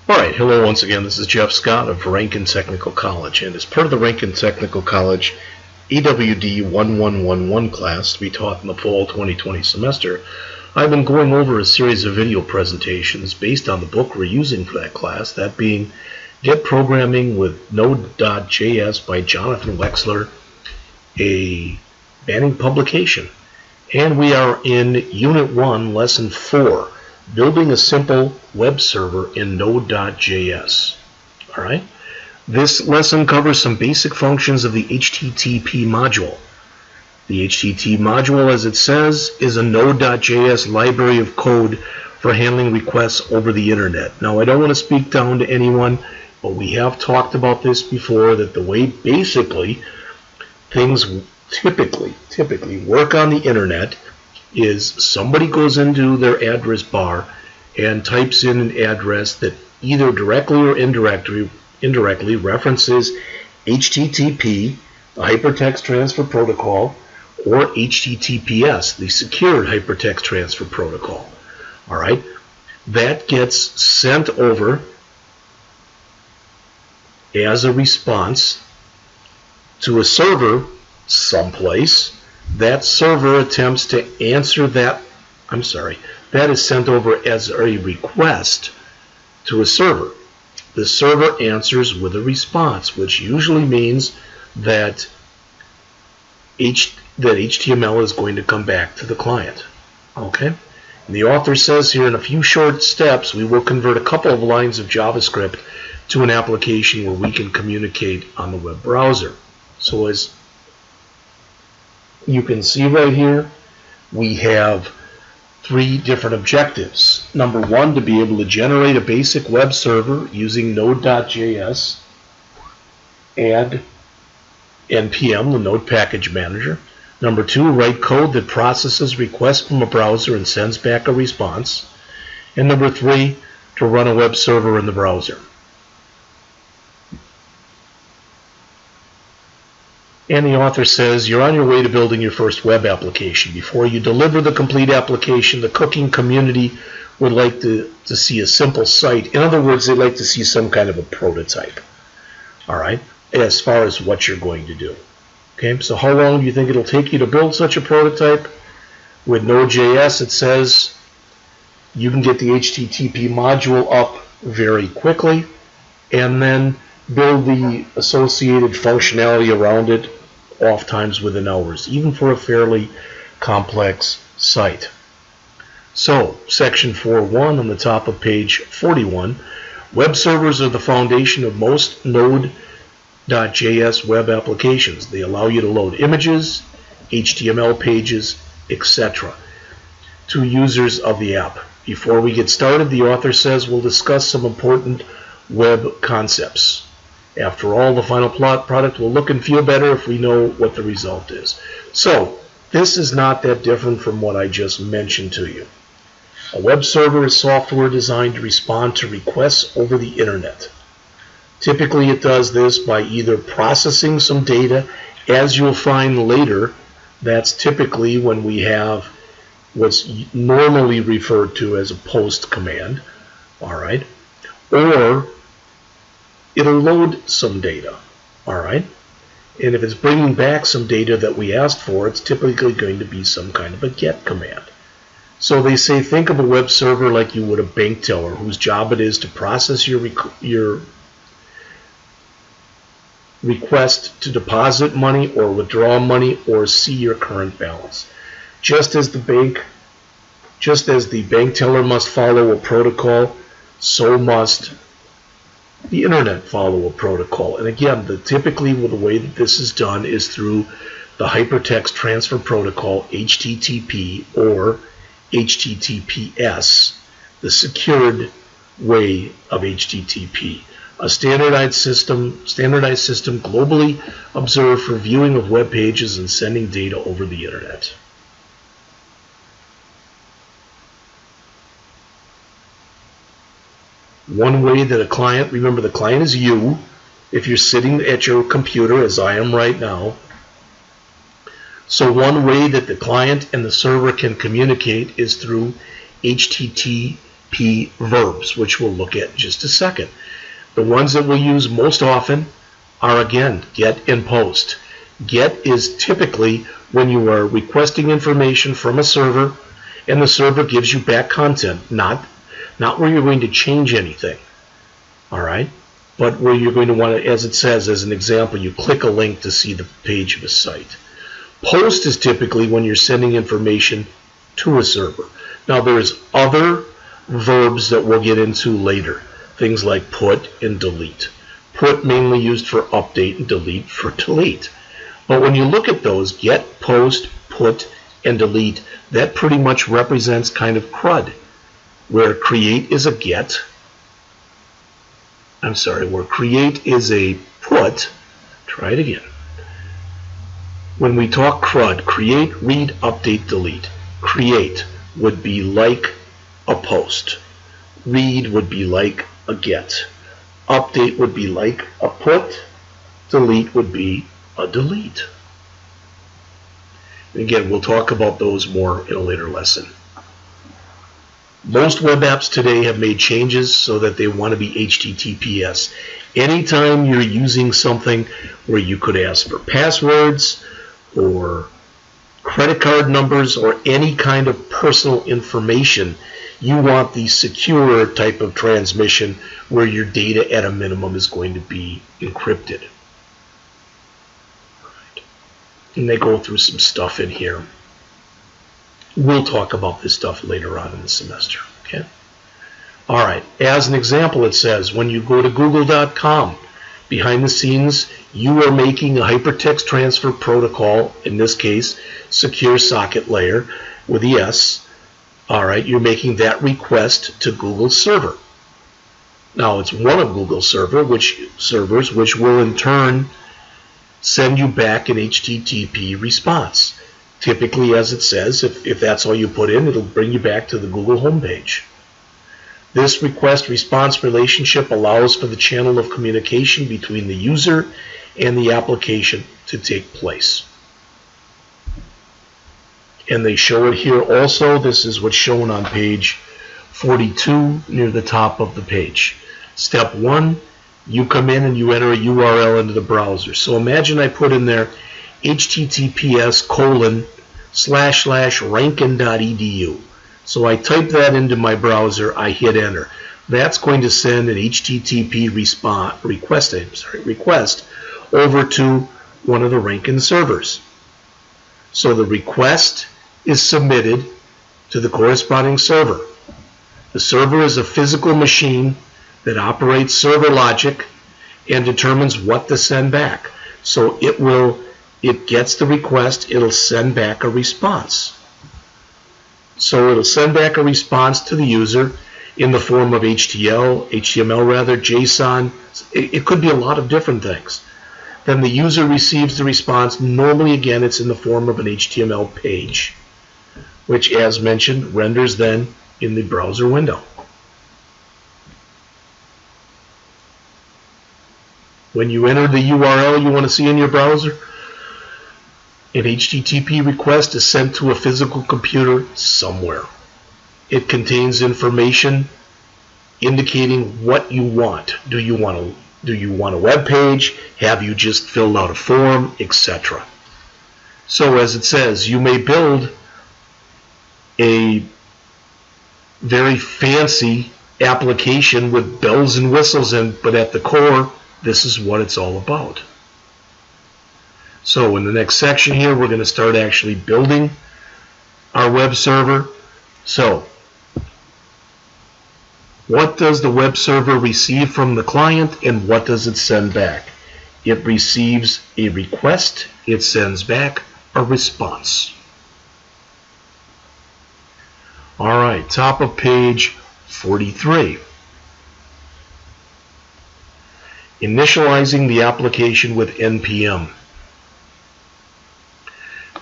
Alright, hello once again. This is Jeff Scott of Rankin Technical College, and as part of the Rankin Technical College AWD1111 class to be taught in the fall 2020 semester, I've been going over a series of video presentations based on the book we're using for that class, that being Get Programming with Node.js by Jonathan Wexler, a Banning publication. And we are in Unit 1, Lesson 4. Building a simple web server in Node.js. Alright? This lesson covers some basic functions of the HTTP module. The HTTP module, as it says, is a Node.js library of code for handling requests over the internet. Now, I don't want to speak down to anyone, but we have talked about this before, that the way basically things typically work on the internet is somebody goes into their address bar and types in an address that either directly or indirectly references HTTP, the Hypertext Transfer Protocol, or HTTPS, the Secured Hypertext Transfer Protocol. All right, that gets sent over as a response to a server someplace. That server attempts to answer that, that is sent over as a request to a server. The server answers with a response, which usually means that HTML is going to come back to the client. Okay? And the author says here, in a few short steps, we will convert a couple of lines of JavaScript to an application where we can communicate on the web browser. So as you can see right here, we have three different objectives. Number one, to be able to generate a basic web server using Node.js and NPM, the Node Package Manager. Number two, write code that processes requests from a browser and sends back a response. And number three, to run a web server in the browser. And the author says, you're on your way to building your first web application. Before you deliver the complete application, the cooking community would like to see a simple site. In other words, they'd like to see some kind of a prototype, all right, as far as what you're going to do. Okay, so how long do you think it'll take you to build such a prototype? With Node.js, it says you can get the HTTP module up very quickly and then build the associated functionality around it oftentimes within hours, even for a fairly complex site. So, section 4.1 on the top of page 41, web servers are the foundation of most Node.js web applications. They allow you to load images, HTML pages, etc. to users of the app. Before we get started, the author says we'll discuss some important web concepts. After all, the final product will look and feel better if we know what the result is. So, this is not that different from what I just mentioned to you. A web server is software designed to respond to requests over the internet. Typically, it does this by either processing some data, as you'll find later. That's typically when we have what's normally referred to as a post command, all right, or it'll load some data, all right? And if it's bringing back some data that we asked for, it's typically going to be some kind of a get command. So they say, think of a web server like you would a bank teller, whose job it is to process your request to deposit money or withdraw money or see your current balance. Just as the bank teller must follow a protocol, so must the internet follow a protocol. And again, typically the way that this is done is through the Hypertext Transfer Protocol, HTTP, or HTTPS, the secured way of HTTP, a standardized system globally observed for viewing of web pages and sending data over the internet. One way that a client, remember the client is you, if you're sitting at your computer as I am right now. So one way that the client and the server can communicate is through HTTP verbs, which we'll look at in just a second. The ones that we'll use most often are, again, get and post. Get is typically when you are requesting information from a server and the server gives you back content, not where you're going to change anything, all right? But where you're going to want to, as it says, as an example, you click a link to see the page of a site. Post is typically when you're sending information to a server. Now there's other verbs that we'll get into later, things like put and delete. Put mainly used for update and delete for delete. But when you look at those, get, post, put, and delete, that pretty much represents kind of CRUD, where create is a get, where create is a put, try it again. When we talk CRUD, create, read, update, delete. Create would be like a post. Read would be like a get. Update would be like a put. Delete would be a delete. And again, we'll talk about those more in a later lesson. Most web apps today have made changes so that they want to be HTTPS. Anytime you're using something where you could ask for passwords or credit card numbers or any kind of personal information, you want the secure type of transmission where your data at a minimum is going to be encrypted. Right. And they go through some stuff in here. We'll talk about this stuff later on in the semester. Okay. All right. As an example, it says when you go to google.com, behind the scenes, you are making a hypertext transfer protocol, in this case, secure socket layer with the S. All right, you're making that request to Google's server. Now, it's one of Google's servers, which will in turn send you back an HTTP response. Typically, as it says, if that's all you put in, it'll bring you back to the Google homepage. This request-response relationship allows for the channel of communication between the user and the application to take place. And they show it here also. This is what's shown on page 42 near the top of the page. Step 1, you come in and you enter a URL into the browser. So imagine I put in there https://rankin.edu. So I type that into my browser, I hit enter. That's going to send an HTTP request over to one of the Rankin servers. So the request is submitted to the corresponding server. The server is a physical machine that operates server logic and determines what to send back. So it gets the request, it'll send back a response. So it'll send back a response to the user in the form of HTML, JSON. It could be a lot of different things. Then the user receives the response. Normally, again, it's in the form of an HTML page, which, as mentioned, renders then in the browser window. When you enter the URL you want to see in your browser, an HTTP request is sent to a physical computer somewhere. It contains information indicating what you want. Do you want a web page? Have you just filled out a form, etc.? So as it says, you may build a very fancy application with bells and whistles but at the core, this is what it's all about. So in the next section here, we're going to start actually building our web server. So what does the web server receive from the client and what does it send back? It receives a request, it sends back a response. All right, top of page 43. Initializing the application with NPM.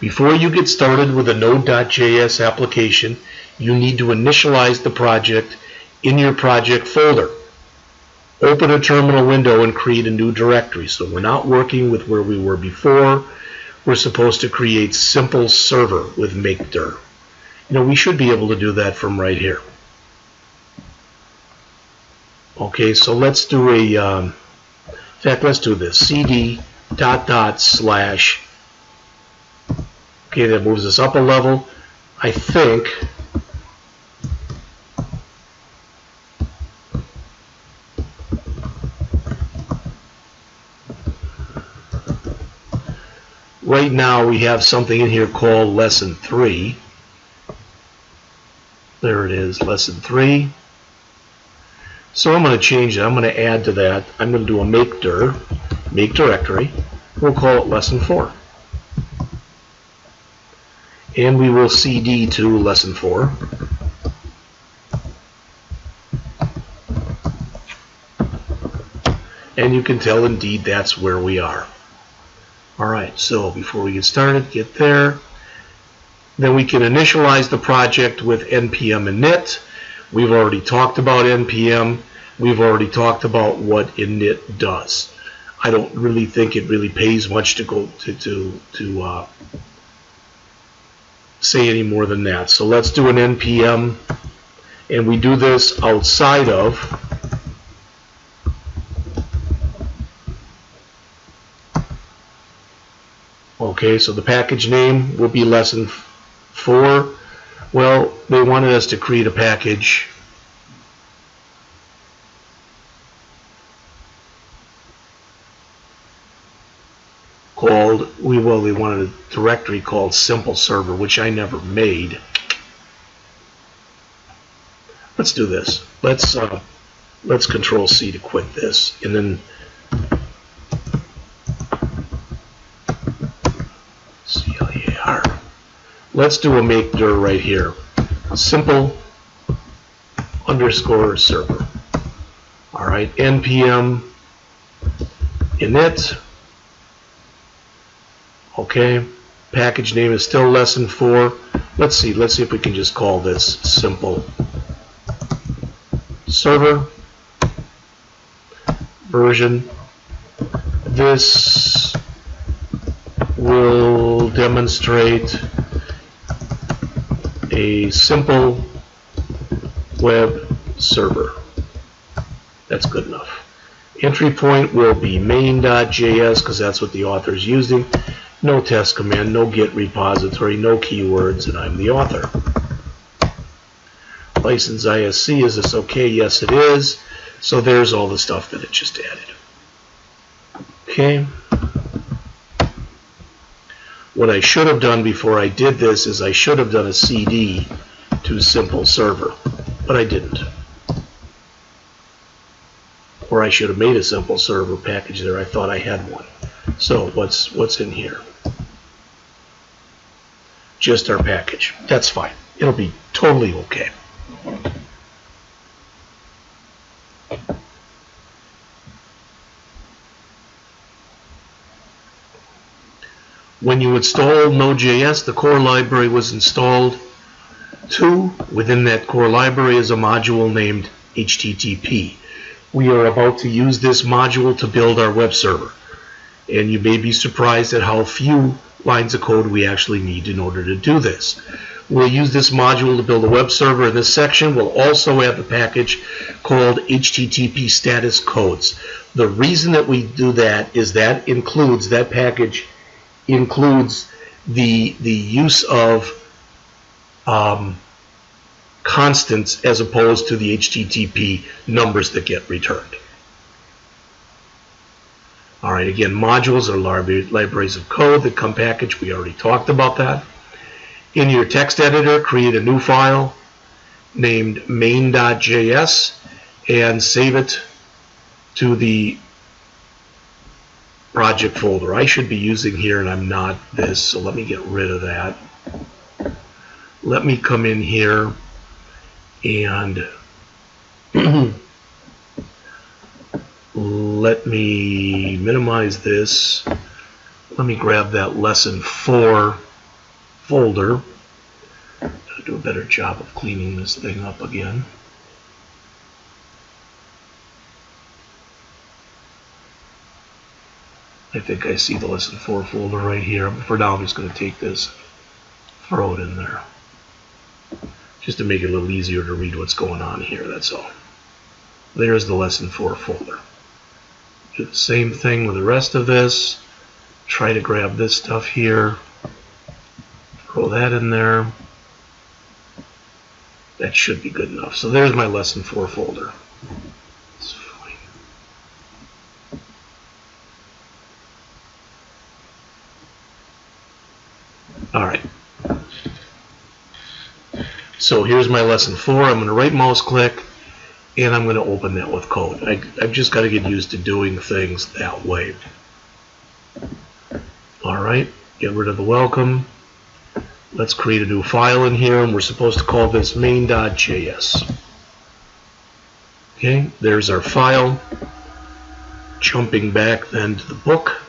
Before you get started with a Node.js application, you need to initialize the project in your project folder. Open a terminal window and create a new directory. So we're not working with where we were before. We're supposed to create simple server with makedir. We should be able to do that from right here. Okay, so let's do a, in fact, let's do this. CD /. Okay, that moves us up a level. I think right now we have something in here called Lesson 3. There it is, Lesson 3. So I'm going to change it. I'm going to add to that. I'm going to do a make directory. We'll call it Lesson 4. And we will CD to Lesson 4. And you can tell indeed that's where we are. Alright, so before we get started, get there. Then we can initialize the project with npm init. We've already talked about npm. We've already talked about what init does. I don't really think it really pays much to go to say any more than that. So let's do an npm, and we do this outside of okay, so the package name will be Lesson 4. Well, they wanted us to create a package called, they wanted a directory called Simple Server, which I never made. Let's do this. Let's Control C to quit this, and then CLEAR. Let's do a make dir right here. Simple _ server. All right, npm init. Okay, package name is still Lesson 4. Let's see if we can just call this Simple Server. Version. This will demonstrate a simple web server. That's good enough. Entry point will be main.js because that's what the author is using. No test command, no git repository, no keywords, and I'm the author. License ISC, is this okay? Yes, it is. So there's all the stuff that it just added. Okay. What I should have done before I did this is I should have done a CD to Simple Server, but I didn't. Or I should have made a Simple Server package there. I thought I had one. So what's in here? Just our package. That's fine. It'll be totally okay. When you install Node.js, the core library was installed too. Within that core library is a module named HTTP. We are about to use this module to build our web server. And you may be surprised at how few lines of code we actually need in order to do this. We'll use this module to build a web server. In this section, we'll also have the package called HTTP status codes. The reason that we do that is that package includes the use of constants as opposed to the HTTP numbers that get returned. All right, again, modules are libraries of code that come packaged. We already talked about that. In your text editor, create a new file named main.js and save it to the project folder. I should be using here, and I'm not this, so let me get rid of that. Let me come in here and let me minimize this. Let me grab that Lesson 4 folder. Gotta do a better job of cleaning this thing up again. I think I see the Lesson 4 folder right here. For now, I'm just going to take this, throw it in there, just to make it a little easier to read what's going on here, that's all. There's the Lesson 4 folder. Do the same thing with the rest of this. Try to grab this stuff here. Throw that in there. That should be good enough. So there's my Lesson 4 folder. That's fine. Alright. So here's my Lesson 4. I'm going to right mouse click and I'm going to open that with code. I've just got to get used to doing things that way. Alright, get rid of the welcome. Let's create a new file in here, and we're supposed to call this main.js. Okay, there's our file. Jumping back then to the book.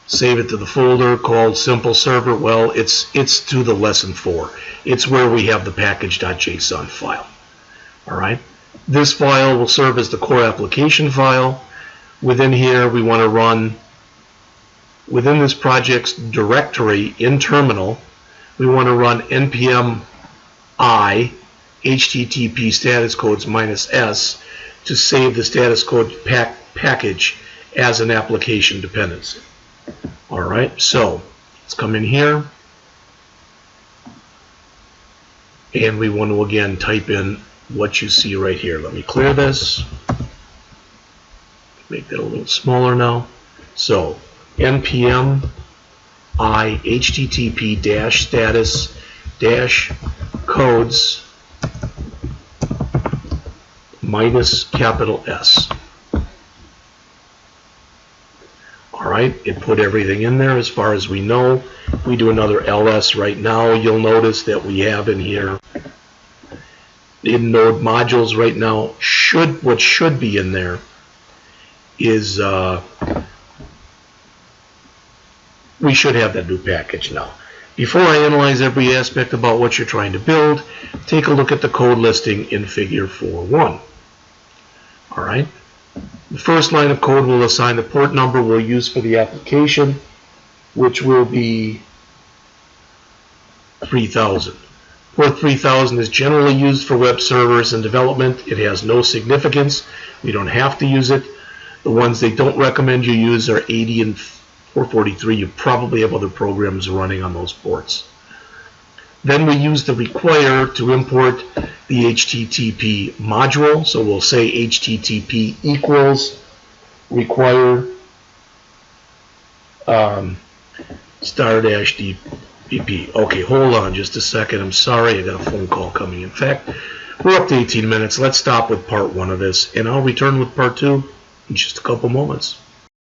Save it to the folder called Simple Server. Well, it's to the Lesson 4. It's where we have the package.json file. Alright, this file will serve as the core application file. Within here, we want to run, within this project's directory in terminal, we want to run npm I http status codes -s to save the status code package as an application dependency. Alright, so let's come in here and we want to again type in what you see right here. Let me clear this. Make that a little smaller now. So npm I http status codes -S. Alright, it put everything in there as far as we know. If we do another ls right now, you'll notice that we have in here in node modules right now, what should be in there is we should have that new package now. Before I analyze every aspect about what you're trying to build, take a look at the code listing in figure 4.1. Alright, the first line of code will assign the port number we'll use for the application, which will be 3000. Port 3000 is generally used for web servers and development. It has no significance. We don't have to use it. The ones they don't recommend you use are 80 and 443. You probably have other programs running on those ports. Then we use the require to import the HTTP module. So we'll say HTTP equals require *-dpp. Okay, hold on just a second. I'm sorry, I got a phone call coming. In fact, we're up to 18 minutes. Let's stop with part 1 of this, and I'll return with part 2 in just a couple moments.